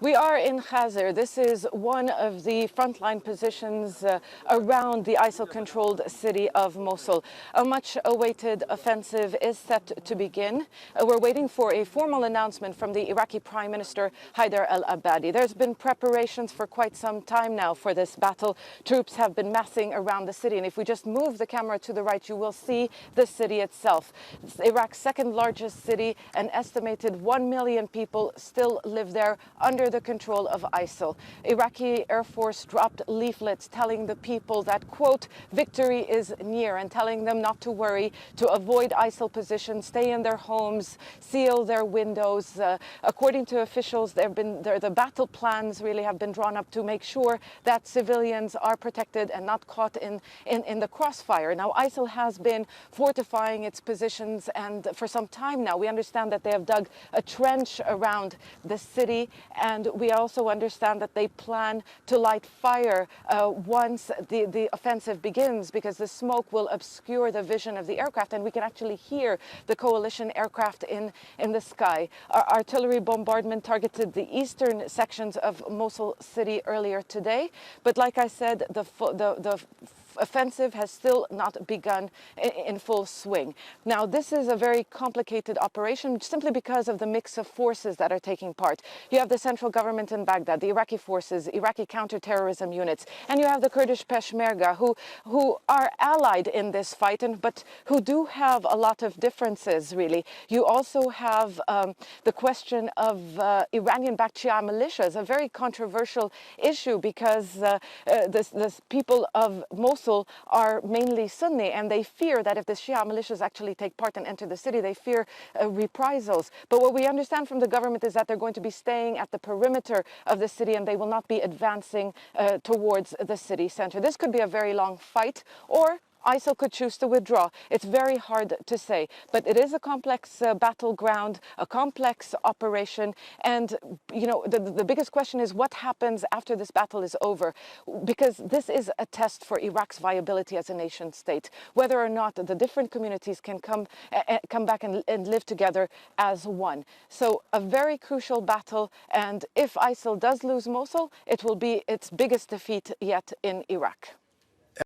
We are in Khazir. This is one of the frontline positions around the ISIL-controlled city of Mosul. A much-awaited offensive is set to begin. We're waiting for a formal announcement from the Iraqi Prime Minister Haider al-Abadi. There's been preparations for quite some time now for this battle. Troops have been massing around the city, and if we just move the camera to the right, you will see the city itself. It's Iraq's second-largest city. An estimated 1 million people still live there under the control of ISIL. Iraqi Air Force dropped leaflets telling the people that, quote, victory is near, and telling them not to worry, to avoid ISIL positions, stay in their homes, seal their windows. According to officials, the battle plans really have been drawn up to make sure that civilians are protected and not caught in the crossfire. Now, ISIL has been fortifying its positions, and for some time now, we understand that they have dug a trench around the city, and we also understand that they plan to light fire once the offensive begins, because the smoke will obscure the vision of the aircraft, and we can actually hear the coalition aircraft in the sky. Artillery bombardment targeted the eastern sections of Mosul city earlier today, but like I said, the offensive has still not begun in full swing. Now, this is a very complicated operation simply because of the mix of forces that are taking part. You have the central government in Baghdad, the Iraqi forces, Iraqi counterterrorism units, and you have the Kurdish Peshmerga who are allied in this fight, but who do have a lot of differences, really. You also have the question of Iranian-backed Shia militias, a very controversial issue because the people of Mosul are mainly Sunni, and they fear that if the Shia militias actually take part and enter the city, they fear reprisals. But what we understand from the government is that they're going to be staying at the perimeter of the city, and they will not be advancing towards the city center. This could be a very long fight, or ISIL could choose to withdraw. It's very hard to say, but it is a complex battleground, a complex operation, and the biggest question is what happens after this battle is over, because this is a test for Iraq's viability as a nation state, whether or not the different communities can come back and live together as one. So a very crucial battle, and if ISIL does lose Mosul, it will be its biggest defeat yet in Iraq.